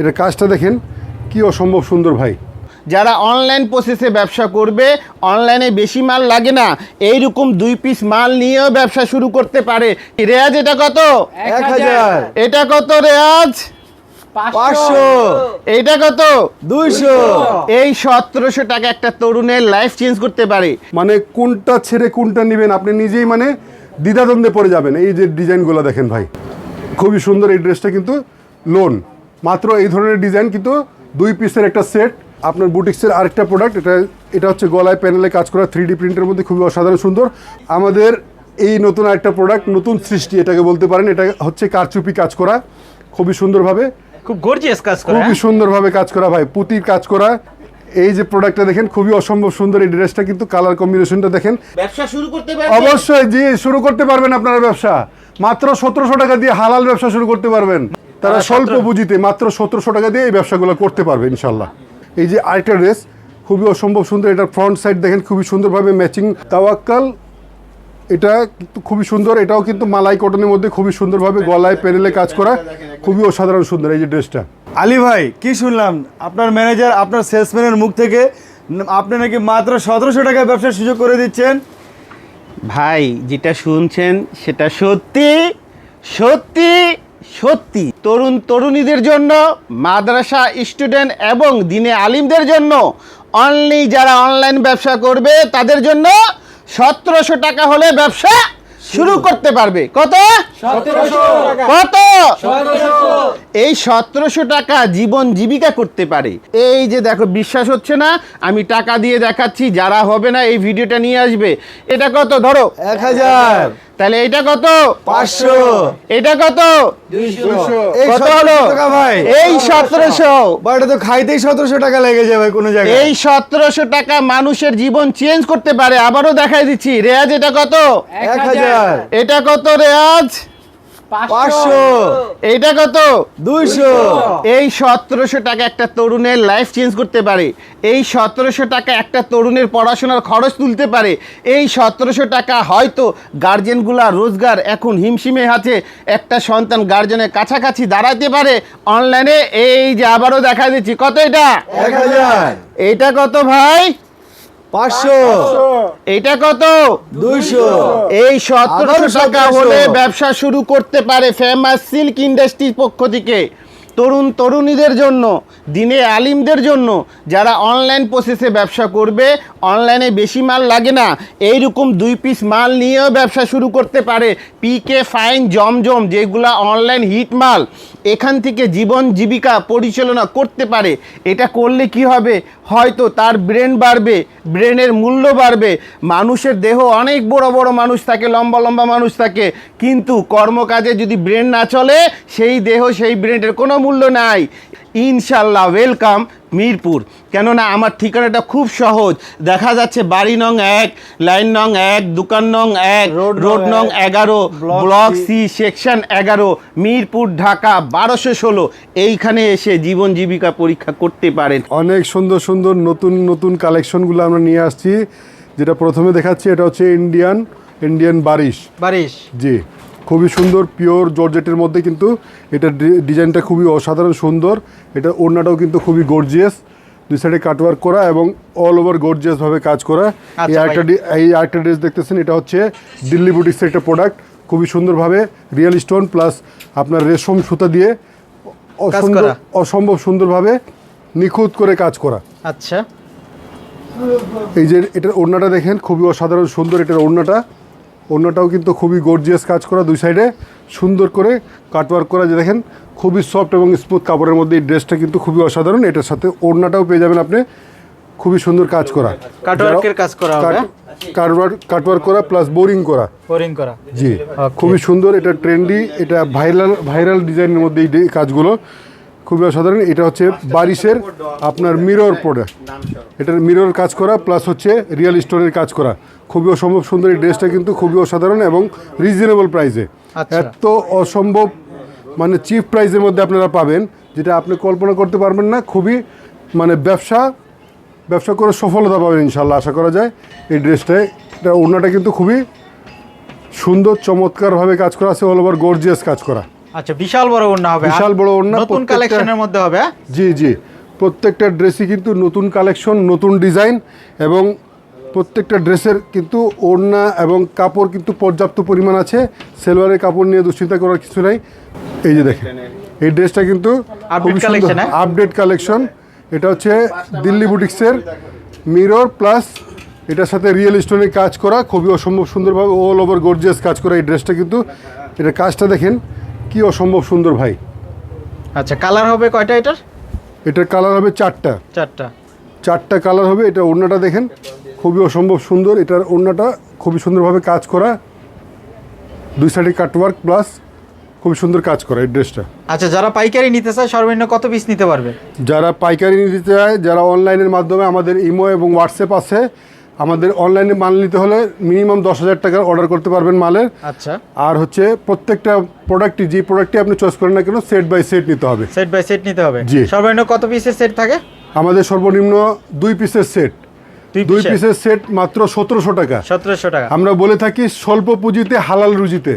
এটা কাজটা দেখেন কি অসম্ভব সুন্দর ভাই। যারা অনলাইন প্রসেসে ব্যবসা করবে, অনলাইনে বেশি মাল লাগে না, এইরকম 2 পিস মাল নিয়েও ব্যবসা শুরু করতে পারে। রেয়াজ এটা কত? 1000। এটা কত রেয়াজ? 500। এইটা কত? 200। এই 1700 টাকা একটা তরুণের লাইফ চেঞ্জ করতে পারে। মানে কোনটা ছেড়ে কোনটা নেবেন আপনি নিজেই মানে দ্বিধাদ্বন্দ্বে পড়ে যাবেন। এই যে ডিজাইনগুলো দেখেন ভাই, খুবই সুন্দর। এই ড্রেসটা কিন্তু লোন মাত্র এই ধরনের ডিজাইন, কিন্তু 2 পিসের একটা সেট। আপনার বুটিক্সের আরেকটা প্রোডাক্ট, এটা হচ্ছে গলায় প্যানেলে কাজ করা 3D প্রিন্টের মধ্যে খুবই অসাধারণ সুন্দর। আমাদের এই নতুন আরেকটা প্রোডাক্ট, নতুন সৃষ্টি এটাকে বলতে পারেন। এটা হচ্ছে কারচুপি কাজ করা খুবই সুন্দরভাবে, খুব গর্জিয়াস কাজ করা, খুবই সুন্দরভাবে কাজ করা ভাই, পুঁতির কাজ করা। এই যে প্রোডাক্টটা দেখেন খুবই অসম্ভব সুন্দর। এই ড্রেসটা কিন্তু কালার কম্বিনেশনটা দেখেন। ব্যবসা শুরু করতে পারবে অবশ্যই জি, শুরু করতে পারবেন আপনারা ব্যবসা। মাত্র 1700 টাকা দিয়ে হালাল ব্যবসা শুরু করতে পারবেন। তারা স্বল্প পুঁজিতে মাত্র 1700 টাকা দিয়ে এই ব্যবসাগুলো করতে পারবে ইনশাল্লাহ। এই যে আরেকটা ড্রেস খুবই অসম্ভব সুন্দর। এটা ফ্রন্ট সাইড দেখেন খুবই সুন্দরভাবে ম্যাচিং তাওয়াক্কাল, এটা কিন্তু খুবই সুন্দর। এটাও কিন্তু মালাই কটনের মধ্যে খুবই সুন্দরভাবে গলায় প্যানেলে কাজ করা, খুবই অসাধারণ সুন্দর এই যে ড্রেসটা। আলী ভাই, কি শুনলাম আপনার ম্যানেজার, আপনার সেলসম্যানের মুখ থেকে আপনি নাকি মাত্র 1700 টাকায় ব্যবসার সুযোগ করে দিচ্ছেন? ভাই, যেটা শুনছেন সেটা সত্যি সত্যি সত্যি। তরুণ তরুণীদের জন্য, মাদ্রাসা স্টুডেন্ট এবং দিনে আলিমদের জন্য, অনলি যারা অনলাইন ব্যবসা করবে তাদের জন্য 1700 টাকা হলে ব্যবসা শুরু করতে পারবে। কত? 1700 কত? 1700। এই 1700 টাকা জীবন জীবিকা করতে পারে। এই যে দেখো, বিশ্বাস হচ্ছে না, আমি টাকা দিয়ে দেখাচ্ছি, যারা হবে না এই ভিডিওটা নিয়ে আসবে। এটা কত ধরো? 1000। তাহলে এটা কত? 500। এটা কত? 200। এই কত 1700 হলো? টাকা ভাই। এই 1700। ভাই, এটা তো খাইতেই 1700 টাকা লেগে যায় ভাই কোনো জায়গায়। এই 1700 টাকা মানুষের জীবন চেঞ্জ করতে পারে। আবারও দেখাই দিচ্ছি। রেয়াজ এটা কত? 1000। এটা কত রেয়াজ? 500। এইটা কত? 200। এই 1700 টাকা একটা তরুণের লাইফ চেঞ্জ করতে পারে। এই 1700 টাকা একটা তরুণের পড়াশোনার খরচ তুলতে পারে। এই 1700 টাকা হয়তো গার্জেনগুলা রোজগার এখন হিমশিমে আছে, একটা সন্তান গার্জেনের কাছাকাছি দাঁড়াতে পারে অনলাইনে। এই যে আবারও দেখা দিচ্ছি। কত এটা? 1000। এইটা কত ভাই? 500। এইটা কত? 200। এই 1700 টাকা 1700 হলে ব্যবসা শুরু করতে পারে ফেমাস সিল্ক ইন্ডাস্ট্রির পক্ষ থেকে। তরুণ তরুণীদের জন্য, দিনে আলিমদের জন্য, যারা অনলাইন প্রসেসে ব্যবসা করবে, অনলাইনে বেশি মাল লাগে না, এইরকম 2 পিস মাল নিয়েও ব্যবসা শুরু করতে পারে। পিকে ফাইন, জমজম, যেগুলা অনলাইন হিট মাল, এখান থেকে জীবন জীবিকা পরিচালনা করতে পারে। এটা করলে কি হবে? হয়তো তার ব্রেন বাড়বে, ব্রেনের মূল্য বাড়বে। মানুষের দেহ অনেক বড় বড় মানুষ থাকে, লম্বা লম্বা মানুষ থাকে, কিন্তু কর্মকাজে যদি ব্রেন না চলে, সেই দেহ সেই ব্রেনের কোনো মূল্য নাই। ইনশাল্লাহ ওয়েলকাম মিরপুর। কেননা আমার ঠিকানাটা খুব সহজ, দেখা যাচ্ছে বাড়ি নং 1, লাইন নং 1, দোকান নং 1, রোড নং 11, block C, section 11, Mirpur, Dhaka 1216। এইখানে এসে জীবন জীবিকা পরীক্ষা করতে পারেন। অনেক সুন্দর সুন্দর নতুন নতুন কালেকশনগুলো আমরা নিয়ে আসছি। যেটা প্রথমে দেখাচ্ছি এটা হচ্ছে ইন্ডিয়ান বারিশ। জি, খুবই সুন্দর, পিওর জর্জেটের মধ্যে, কিন্তু এটা ডিজাইনটা খুবই অসাধারণ সুন্দর। এটা ওড়নাটাও কিন্তু খুবই গর্জিয়াস, 2 সাইডে কাটওয়ার্ক করা এবং অল ওভার গর্জিয়াসভাবে কাজ করা। এই আরেকটা ড্রেস দেখতেছেন, এটা হচ্ছে দিল্লি বুটিক্সের একটা প্রোডাক্ট, খুবই সুন্দরভাবে রিয়েল স্টোন প্লাস আপনার রেশম সুতা দিয়ে অসম্ভব সুন্দরভাবে নিখুঁত করে কাজ করা। আচ্ছা, এই যে এটার ওড়নাটা দেখেন খুবই অসাধারণ সুন্দর। এটার ওড়নাটাও কিন্তু খুবই গর্জিয়াস কাজ করা, 2 সাইডে সুন্দর করে কাটওয়ার্ক করা। যে দেখেন খুবই সফট এবং স্মুথ কাপড়ের মধ্যে এই ড্রেসটা কিন্তু খুবই অসাধারণ। এটার সাথে ওড়নাটাও পেয়ে যাবেন আপনি, খুবই সুন্দর কাজ করা, কাটওয়ার্কের কাজ করা হবে, কাটওয়ার্ক করা প্লাস বোরিং করা। জি, খুবই সুন্দর। এটা ট্রেন্ডি, এটা ভাইরাল ডিজাইনের মধ্যে এই কাজগুলো খুবই অসাধারণ। এটা হচ্ছে বারিশের আপনার মিরর প্রোডাক্ট, এটার মিরর কাজ করা প্লাস হচ্ছে রিয়েল স্টোনের কাজ করা, খুবই অসম্ভব সুন্দর। এই ড্রেসটা কিন্তু খুবই অসাধারণ এবং রিজনেবল প্রাইসে, এত অসম্ভব মানে চিপ প্রাইসের মধ্যে আপনারা পাবেন, যেটা আপনি কল্পনা করতে পারবেন না। খুবই মানে ব্যবসা করে সফলতা পাবেন ইনশাল্লাহ, আশা করা যায়। এই ড্রেসটায় এটা ওড়নাটা কিন্তু খুবই সুন্দর চমৎকারভাবে কাজ করা আছে, অল ওভার গর্জিয়াস কাজ করা। আচ্ছা, বিশাল বড় ওড়না হবে, বিশাল বড় ওড়না, নতুন প্রত্যেকটা- কালেকশনের মধ্যে হবে। জি জি, প্রত্যেকটা ড্রেসই কিন্তু নতুন কালেকশন, নতুন ডিজাইন, এবং প্রত্যেকটা ড্রেসের কিন্তু ওড়না এবং কাপড় কিন্তু পর্যাপ্ত পরিমাণ আছে। সেলভারের কাপড় নিয়ে দুশ্চিন্তা করার কিছু নাই। এই যে দেখেন, এই ড্রেসটা কিন্তু খুবই সুন্দর, collection, হ্যাঁ? Update collection. এটা হচ্ছে দিল্লি বুটিক্সের মিরর প্লাস এটার সাথে রিয়েল স্টোনের কাজ করা, খুবই অসম্ভব সুন্দরভাবে অল ওভার গর্জিয়াস কাজ করা এই ড্রেসটা কিন্তু। এটা কাজটা দেখেন কি অসম্ভব সুন্দর ভাই। আচ্ছা, কালার হবে কয়টা এটার? এটার কালার হবে চারটা কালার হবে। এটা ওড়নাটা দেখেন খুবই অসম্ভব সুন্দর। এটার ওড়নাটা খুবই সুন্দরভাবে কাজ করা, দুই সাইডে কাটওয়ার্ক প্লাস খুবই সুন্দর কাজ করা এই ড্রেসটা। আচ্ছা, যারা পাইকারি নিতে চায় সর্বনিম্ন কত পিস নিতে পারবে? যারা পাইকারি নিতে চায়, যারা অনলাইনের মাধ্যমে, আমাদের ইমো এবং হোয়াটসঅ্যাপ আছে, আমাদের অনলাইনে মাল নিতে হলে মিনিমাম 10,000 টাকার অর্ডার করতে পারবেন মালের। আচ্ছা, আর হচ্ছে প্রত্যেকটা প্রোডাক্টই, যে প্রোডাক্টই আপনি চয়েস করেন না কেন, সেট বাই সেট নিতে হবে। সেট বাই সেট নিতে হবে। জি। সর্বনিম্ন কত পিসের সেট থাকে? আমাদের সর্বনিম্ন 2 পিসের সেট, 2 পিসের? পিসের সেট মাত্র 1700 টাকা। 1700 টাকা। আমরা বলে থাকি স্বল্প পুঁজিতে হালাল রুজিতে।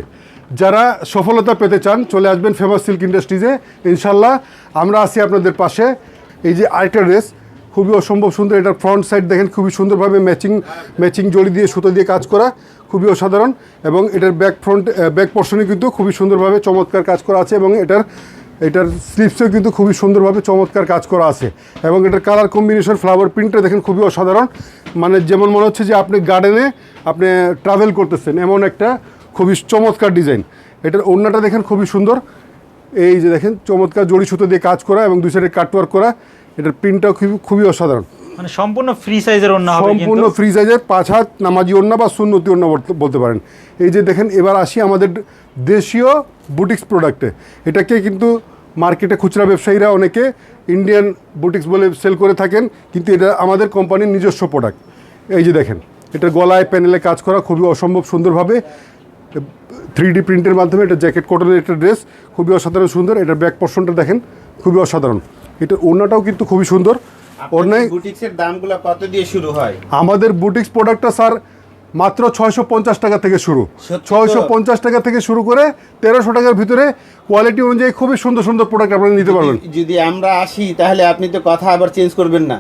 যারা সফলতা পেতে চান চলে আসবেন ফেমাস সিল্ক ইন্ডাস্ট্রিজে, ইনশাল্লাহ আমরা আছি আপনাদের পাশে। এই যে আরেকটা ড্রেস খুবই অসম্ভব সুন্দর। এটার ফ্রন্ট সাইড দেখেন খুবই সুন্দরভাবে ম্যাচিং জড়ি দিয়ে সুতো দিয়ে কাজ করা, খুবই অসাধারণ। এবং এটার ব্যাক পোর্শনে কিন্তু খুবই সুন্দরভাবে চমৎকার কাজ করা আছে, এবং এটার স্লিপসেও কিন্তু খুবই সুন্দরভাবে চমৎকার কাজ করা আছে। এবং এটার কালার কম্বিনেশন, ফ্লাওয়ার প্রিন্টটা দেখেন খুবই অসাধারণ। মানে যেমন মনে হচ্ছে যে আপনি গার্ডেনে আপনি ট্রাভেল করতেছেন, এমন একটা খুবই চমৎকার ডিজাইন। এটার ওড়নাটা দেখেন খুবই সুন্দর। এই যে দেখেন চমৎকার জড়ি সুতো দিয়ে কাজ করা এবং দুই সাইডে কাটওয়ার্ক করা। এটার প্রিন্টটাও খুবই অসাধারণ। মানে সম্পূর্ণ ফ্রি সাইজের ওড়না হবে সম্পূর্ণ কিন্তু। ফ্রি সাইজের 5 হাত নামাজি ওড়না বা সুন্নতি ওড়না বলতে পারেন। এই যে দেখেন, এবার আসি আমাদের দেশীয় বুটিক্স প্রোডাক্টে। এটাকে কিন্তু মার্কেটে খুচরা ব্যবসায়ীরা অনেকে ইন্ডিয়ান বুটিক্স বলে সেল করে থাকেন, কিন্তু এটা আমাদের কোম্পানির নিজস্ব প্রোডাক্ট। এই যে দেখেন, এটা গলায় প্যানেলে কাজ করা খুবই অসম্ভব সুন্দরভাবে 3D প্রিন্টের মাধ্যমে। এটা জ্যাকেট কটনের একটা ড্রেস, খুবই অসাধারণ সুন্দর। এটার ব্যাক পোর্শনটা দেখেন খুবই অসাধারণ। এটার ওড়নাটাও কিন্তু খুবই সুন্দর। ওড়নায় বুটিক্সের দামগুলো কত দিয়ে শুরু হয়? আমাদের বুটিক্স প্রোডাক্টটা স্যার মাত্র 650 টাকা থেকে শুরু। সত্যি তো? 650 টাকা থেকে শুরু করে 1300 টাকার ভিতরে কোয়ালিটি অনুযায়ী খুবই সুন্দর সুন্দর প্রোডাক্ট আপনারা নিতে পারবেন। যদি আমরা আসি তাহলে আপনি তো কথা আবার চেঞ্জ করবেন না।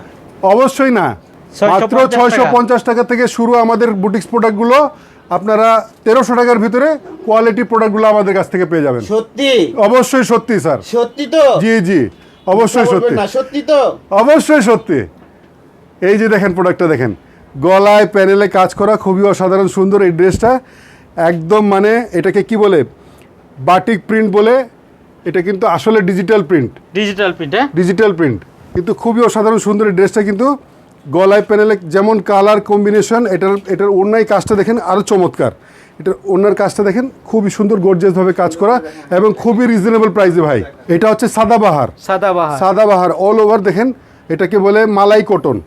অবশ্যই না, 650 মাত্র 650 টাকা থেকে শুরু আমাদের বুটিক্স প্রোডাক্টগুলো। আপনারা 1300 টাকার ভিতরে কোয়ালিটি প্রোডাক্টগুলো আমাদের কাছ থেকে পেয়ে যাবেন। সত্যি? অবশ্যই সত্যি স্যার। সত্যি তো? জি জি, অবশ্যই বলবেন সত্যি, না, সত্যি তো? অবশ্যই সত্যি। এই যে দেখেন প্রোডাক্টটা দেখেন, গলায় প্যানেলে কাজ করা খুবই অসাধারণ সুন্দর এই ড্রেসটা। একদম মানে এটাকে কি বলে, বাটিক প্রিন্ট বলে। এটা কিন্তু আসলে ডিজিটাল প্রিন্ট, ডিজিটাল প্রিন্ট, কিন্তু খুবই অসাধারণ সুন্দর এই ড্রেসটা। কিন্তু গলায় প্যানেলে যেমন কালার কম্বিনেশন, এটার ওড়নায় কাজটা দেখেন আরও চমৎকার। এটার ওড়নার কাজটা দেখেন খুবই সুন্দর গর্জিয়াসভাবে কাজ করা এবং খুবই রিজনেবল প্রাইসে ভাই। এটা হচ্ছে সাদাবাহার অল ওভার। দেখেন এটাকে বলে মালাই কটন।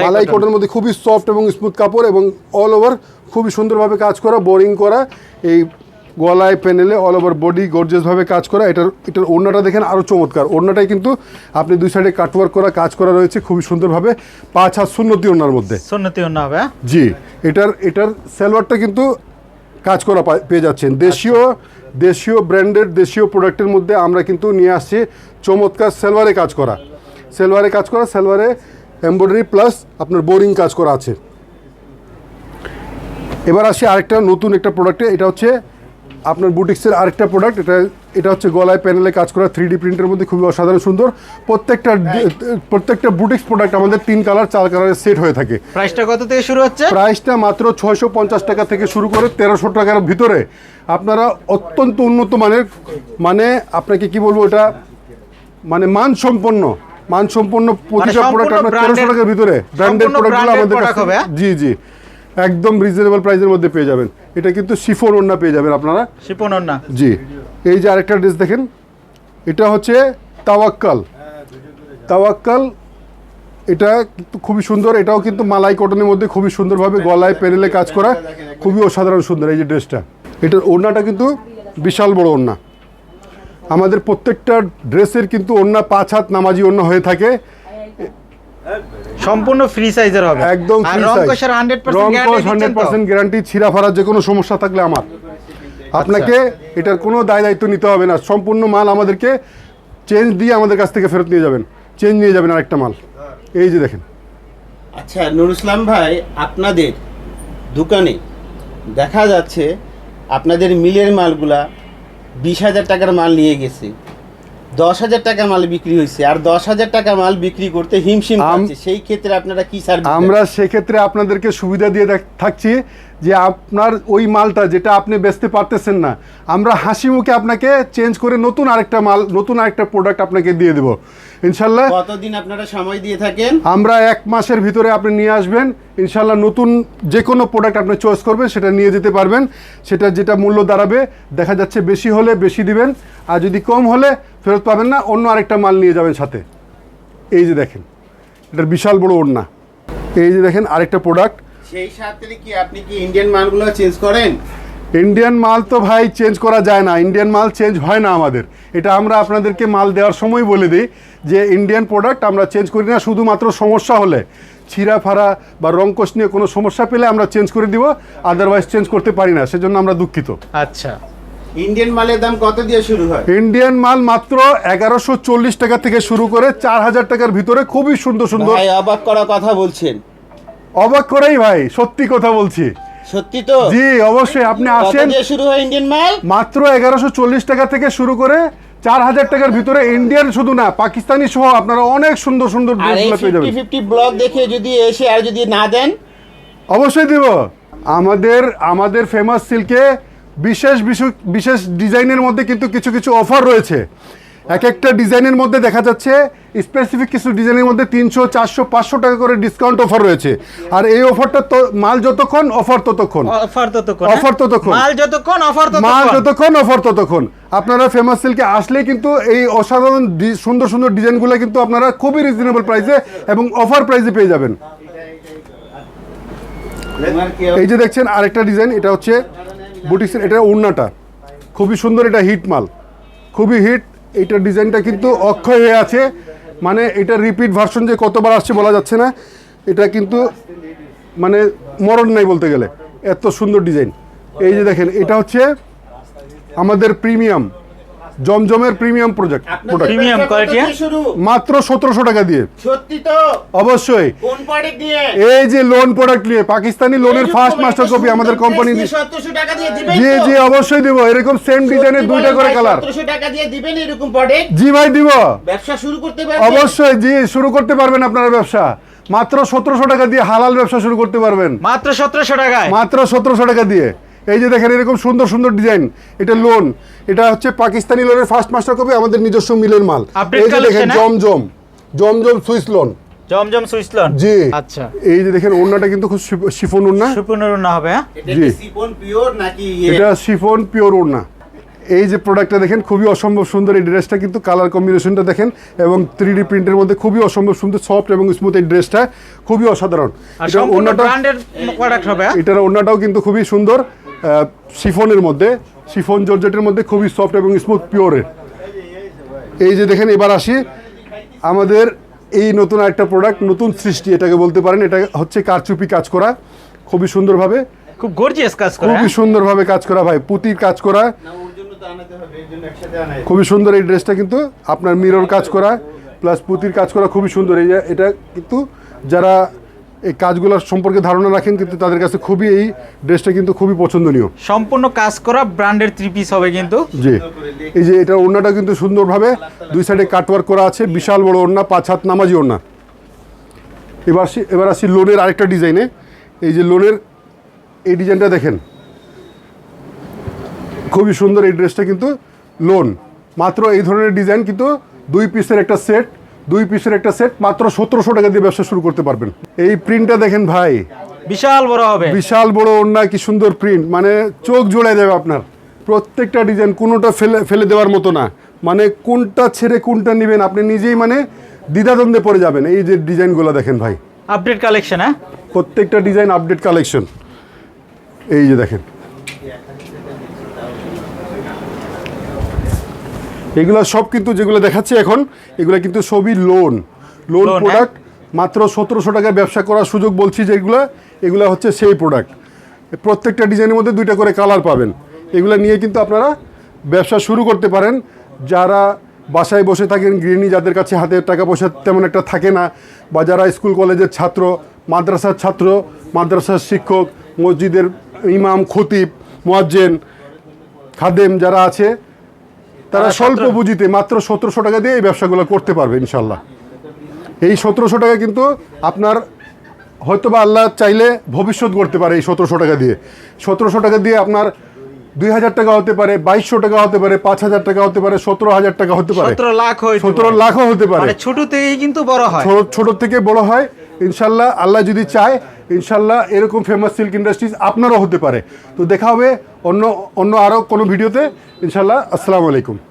মালাই কটনের মধ্যে খুবই সফট এবং স্মুথ কাপড়, এবং অল ওভার খুবই সুন্দরভাবে কাজ করা, বোরিং করা। এই গলায় প্যানেলে অল ওভার বডি গর্জিয়াসভাবে কাজ করা। এটার ওড়নাটা দেখেন আরও চমৎকার। ওড়নাটাই কিন্তু আপনি দুই সাইডে কাটওয়ার্ক করা কাজ করা রয়েছে খুবই সুন্দরভাবে, 5 হাত সুন্নতি ওড়নার মধ্যে। সুন্নতি ওড়না হবে। জি, এটার সালোয়ারটা কিন্তু কাজ করা পেয়ে যাচ্ছেন। দেশীয় ব্র্যান্ডের দেশীয় প্রোডাক্টের মধ্যে আমরা কিন্তু নিয়ে আসছি চমৎকার সালোয়ারে কাজ করা, সালোয়ারে এমব্রয়ডারি প্লাস আপনার বোরিং কাজ করা আছে। এবার আসি আরেকটা নতুন একটা প্রোডাক্টে। এটা হচ্ছে আপনার বুটিক্সের আরেকটা প্রোডাক্ট। এটা হচ্ছে গলায় প্যানেলে কাজ করা 3D প্রিন্টের মধ্যে খুবই অসাধারণ সুন্দর। প্রত্যেকটা বুটিক্স প্রোডাক্ট আমাদের 3 কালার 4 কালারের সেট হয়ে থাকে। প্রাইসটা কত থেকে শুরু হচ্ছে? প্রাইসটা মাত্র 650 টাকা থেকে শুরু করে 1300 টাকার ভিতরে আপনারা অত্যন্ত উন্নত মানের, মানে আপনাকে কি বলবো, এটা মানে মানসম্পন্ন প্রতিটা প্রোডাক্ট আপনার 1300 টাকার ভিতরে ব্র্যান্ডেড প্রোডাক্টগুলো আমাদের কাছে। জি জি, একদম রিজনেবল প্রাইসের মধ্যে পেয়ে যাবেন। এটা কিন্তু শিফন ওড়না পেয়ে যাবেন আপনারা। শিফন ওড়না। জি, এই যে আরেকটা ড্রেস দেখেন, এটা হচ্ছে তাওয়াক্কাল। এটা কিন্তু খুবই সুন্দর। এটাও কিন্তু মালাই কটনের মধ্যে খুবই সুন্দরভাবে গলায় প্যানেলে কাজ করা, খুবই অসাধারণ সুন্দর এই যে ড্রেসটা। এটার ওড়নাটা কিন্তু বিশাল বড় ওড়না। আমাদের প্রত্যেকটা ড্রেসের কিন্তু ওড়না 5 হাত নামাজি ওড়না হয়ে থাকে, সম্পূর্ণ ফ্রি সাইজের হবে, একদম ফ্রি সাইজ। রং কোশ 100% গ্যারান্টি। ছিঁড়া ফাড়ার যে কোনো সমস্যা থাকলে আপনাকে এটার কোনো দায় দায়িত্ব নিতে হবে না, সম্পূর্ণ মাল আমাদেরকে চেঞ্জ দিয়ে আমাদের কাছ থেকে ফেরত নিয়ে যাবেন, চেঞ্জ নিয়ে যাবেন আরেকটা মাল। এই যে দেখেন। আচ্ছা নুর ইসলাম ভাই, আপনাদের দোকানে দেখা যাচ্ছে আপনাদের মিলের মালগুলা 20,000 টাকার মাল নিয়ে গেছে, 10,000 টাকা মাল বিক্রি হয়েছে, আর 10,000 টাকা মাল বিক্রি করতে হিমশিম খাচ্ছে। সেই ক্ষেত্রে আপনারা কি সার্ভিস? আমরা সেক্ষেত্রে আপনাদেরকে সুবিধা দিয়ে থাকছি যে আপনার ওই মালটা যেটা আপনি বেচতে পারতেছেন না, আমরা হাসি মুখে আপনাকে চেঞ্জ করে নতুন আরেকটা মাল, নতুন আরেকটা প্রোডাক্ট আপনাকে দিয়ে দেবো ইনশাল্লাহ। কতদিন আপনারা সময় দিয়ে থাকেন? আমরা 1 মাসের ভিতরে আপনি নিয়ে আসবেন ইনশাল্লাহ। নতুন যে কোনো প্রোডাক্ট আপনি চয়েস করবেন সেটা নিয়ে যেতে পারবেন, সেটা যেটা মূল্য দাঁড়াবে দেখা যাচ্ছে বেশি হলে বেশি দিবেন, আর যদি কম হলে ফেরত পাবেন না, অন্য আরেকটা মাল নিয়ে যাবেন সাথে। এই যে দেখেন, এটার বিশাল বড় ওড়না। এই যে দেখেন আরেকটা প্রোডাক্ট। সেই সাথে কি আপনি কি ইন্ডিয়ান মালগুলো চেঞ্জ করেন? ইন্ডিয়ান মাল তো ভাই চেঞ্জ করা যায় না, ইন্ডিয়ান মাল চেঞ্জ হয় না আমাদের। এটা আমরা আপনাদেরকে মাল দেওয়ার সময় বলে দিই যে ইন্ডিয়ান প্রোডাক্ট আমরা চেঞ্জ করি না, শুধুমাত্র সমস্যা হলে, ছিঁড়া ফাড়া বা রংকশ নিয়ে কোনো সমস্যা পেলে আমরা চেঞ্জ করে দিব, আদারওয়াইজ চেঞ্জ করতে পারি না, সেজন্য আমরা দুঃখিত। আচ্ছা, ইন্ডিয়ান মালের দাম কত দিয়ে শুরু হয়? ইন্ডিয়ান মাল মাত্র 1140 টাকা থেকে শুরু করে 4000 টাকার ভিতরে খুবই সুন্দর সুন্দর। ভাই অবাক করা কথা বলছেন। অবাক করেই ভাই, সত্যি কথা বলছি। সত্যি তো? জি অবশ্যই, আপনি কত আসেন। দিয়ে শুরু হয় ইন্ডিয়ান মাল? মাত্র 1140 টাকা থেকে শুরু করে 4000 টাকার ভিতরে ইন্ডিয়ান শুধু না, পাকিস্তানি সহ আপনারা অনেক সুন্দর সুন্দর আর এই ড্রেসগুলো পেয়ে যাবেন। 50-50 ব্লগ দেখে যদি এসে আর যদি না দেন? অবশ্যই দেব। আমাদের ফেমাস সিল্কে বিশেষ ডিজাইনের মধ্যে কিন্তু কিছু কিছু অফার রয়েছে। এক একটা ডিজাইনের মধ্যে দেখা যাচ্ছে স্পেসিফিক কিছু ডিজাইনের মধ্যে 300, 400, 500 টাকা করে ডিসকাউন্ট অফার রয়েছে। আর এই অফারটা তো মাল যতক্ষণ অফার ততক্ষণ, অফার ততক্ষণ, অফার ততক্ষণ, মাল যতক্ষণ অফার মাল ততক্ষণ। যতক্ষণ অফার ততক্ষণ। আপনারা ফেমাস সিল্কে আসলে কিন্তু এই অসাধারণ সুন্দর সুন্দর ডিজাইনগুলো কিন্তু আপনারা খুবই রিজনেবল প্রাইসে এবং অফার প্রাইসে পেয়ে যাবেন। এই যে দেখছেন আরেকটা ডিজাইন, এটা হচ্ছে বুটিক্সের, এটা ওড়নাটা খুবই সুন্দর, এটা হিট মাল, খুবই হিট। এইটার ডিজাইনটা কিন্তু অক্ষয় হয়ে আছে, মানে এটা রিপিট ভার্সন যে কতবার আসছে বলা যাচ্ছে না, এটা কিন্তু মানে মরণ নাই বলতে গেলে, এত সুন্দর ডিজাইন। এই যে দেখেন, এটা হচ্ছে আমাদের প্রিমিয়াম জমজমের প্রিমিয়াম প্রোডাক্ট। প্রিমিয়াম কোয়ালিটি, মাত্র 1700 টাকা দিয়ে। সত্যি তো? অবশ্যই। কোন প্রোডাক্ট দিয়ে? এই যে লোন প্রোডাক্ট নিয়ে, পাকিস্তানি লোনের ফার্স্ট মাস্টার কপি আমাদের কোম্পানি। 1700 টাকা দিয়ে দিবেন? জি জি অবশ্যই দিব, এরকম সেম ডিজাইনের 2টা করে কালার। 1700 টাকা দিয়ে দিবেন এরকম প্রোডাক্ট? জি ভাই দিব, ব্যবসা শুরু করতে পারবেন? অবশ্যই। জি শুরু করতে পারবেন আপনারা ব্যবসা, মাত্র 1700 টাকা দিয়ে হালাল ব্যবসা শুরু করতে পারবেন, মাত্র 1700 টাকায়, মাত্র 1700 টাকা দিয়ে। এই যে দেখেন এরকম সুন্দর সুন্দর ডিজাইন, এটা লোন, এটা হচ্ছে পাকিস্তানি লোনের ফার্স্ট মাস্টার কপি, আমাদের নিজস্ব মিলের মাল। এই যে দেখেন জমজম সুইস লোন, জমজম সুইস লোন। জি আচ্ছা, এই যে দেখেন ওড়নাটা কিন্তু খুব শিফন ওড়না, সুপুনের না হবে। হ্যাঁ, এটা জি। কি শিফন পিওর নাকি এটা শিফন পিওর ওড়না। এই যে প্রোডাক্টটা দেখেন খুবই অসম্ভব সুন্দর, এই ড্রেসটা কিন্তু কালার কম্বিনেশনটা দেখেন এবং 3D প্রিন্টের মধ্যে খুবই অসম্ভব সুন্দর, সফট এবং স্মুথ। এই ড্রেসটা খুবই অসাধারণ। আর এটা সম্পূর্ণ ওড়নাটা, ব্র্যান্ডের প্রোডাক্ট হবে। এটার ওড়নাটাও কিন্তু খুবই সুন্দর, শিফনের মধ্যে, শিফন জর্জেটের মধ্যে খুবই সফট এবং স্মুথ পিওরের। এই যে দেখেন, এবার আসি আমাদের এই নতুন একটা প্রোডাক্ট, নতুন সৃষ্টি এটাকে বলতে পারেন। এটা হচ্ছে কারচুপি কাজ করা, খুবই সুন্দরভাবে, খুব গর্জিয়াস কাজ করে। খুবই সুন্দরভাবে কাজ করা ভাই, পুঁতির কাজ করা, না ওর জন্য তো আনাতে হবে, এর জন্য একসাথে আনাই। খুবই সুন্দর। এই ড্রেসটা কিন্তু আপনার মিরর কাজ করা প্লাস পুঁতির কাজ করা, খুবই সুন্দর। এই যে এটা কিন্তু যারা এই কাজগুলোর সম্পর্কে ধারণা রাখেন কিন্তু তাদের কাছে খুবই এই ড্রেসটা কিন্তু খুবই পছন্দনীয়। সম্পূর্ণ কাজ করা ব্র্যান্ডের 3 পিস হবে কিন্তু। জি, এই যে এটা ওড়নাটা কিন্তু সুন্দরভাবে 2 সাইডে কাটওয়ার্ক করা আছে, বিশাল বড় ওড়না, 5 হাত নামাজি ওড়না। এবার আসি লোনের আরেকটা ডিজাইনে। এই যে লোনের এই ডিজাইনটা দেখেন, খুবই সুন্দর। এই ড্রেসটা কিন্তু লোন, মাত্র এই ধরনের ডিজাইন কিন্তু 2 পিসের একটা সেট, মাত্র 1700 টাকা দিয়ে ব্যবসা শুরু করতে পারবেন। এই প্রিন্টটা দেখেন ভাই, বিশাল বড় হবে, বিশাল বড় ওড়না, কি সুন্দর প্রিন্ট, মানে চোখ জোড়ে দেবে আপনার। প্রত্যেকটা ডিজাইন কোনোটা ফেলে দেওয়ার মতো না, মানে কোনটা ছেড়ে কোনটা নেবেন আপনি নিজেই মানে দ্বিধাদ্বন্দ্বে পড়ে যাবেন। এই যে ডিজাইনগুলো দেখেন ভাই, আপডেট কালেকশন। হ্যাঁ, প্রত্যেকটা ডিজাইন আপডেট কালেকশন। এই যে দেখেন, এগুলো সব কিন্তু যেগুলো দেখাচ্ছে এখন, এগুলো কিন্তু সবই লোন প্রোডাক্ট। মাত্র 1700 টাকায় ব্যবসা করার সুযোগ বলছি যেগুলো, এগুলো হচ্ছে সেই প্রোডাক্ট। প্রত্যেকটা ডিজাইনের মধ্যে 2টা করে কালার পাবেন। এগুলো নিয়ে কিন্তু আপনারা ব্যবসা শুরু করতে পারেন। যারা বাসায় বসে থাকেন, গৃহিণী যাদের কাছে হাতে টাকা পয়সা তেমন একটা থাকে না, বা যারা স্কুল কলেজের ছাত্র, মাদ্রাসার ছাত্র, মাদ্রাসার শিক্ষক, মসজিদের ইমাম, খতিব, মুয়াজ্জিন, খাদেম যারা আছে, তারা স্বল্প পুঁজিতে মাত্র 1700 টাকা দিয়ে এই ব্যবসাগুলো করতে পারবে ইনশাল্লাহ। এই 1700 টাকা কিন্তু আপনার হয়তোবা আল্লাহ চাইলে ভবিষ্যৎ করতে পারে। এই 1700 টাকা দিয়ে, 1700 টাকা দিয়ে আপনার 2000 টাকা হতে পারে, 2200 টাকা হতে পারে, 5000 টাকা হতে পারে, 17000 টাকা হতে পারে, 17 লাখ হইতে 17 পারে। লাখও হতে পারে। মানে ছোট থেকেই কিন্তু বড় হয়। ছোট থেকে বড় হয় ইনশাল্লাহ। আল্লাহ যদি চায় ইনশাল্লাহ এরকম ফেমাস সিল্ক ইন্ডাস্ট্রিজ আপনারও হতে পারে। তো দেখা হবে অন্য আরও কোনো ভিডিওতে ইনশাল্লাহ। আসসালামু আলাইকুম।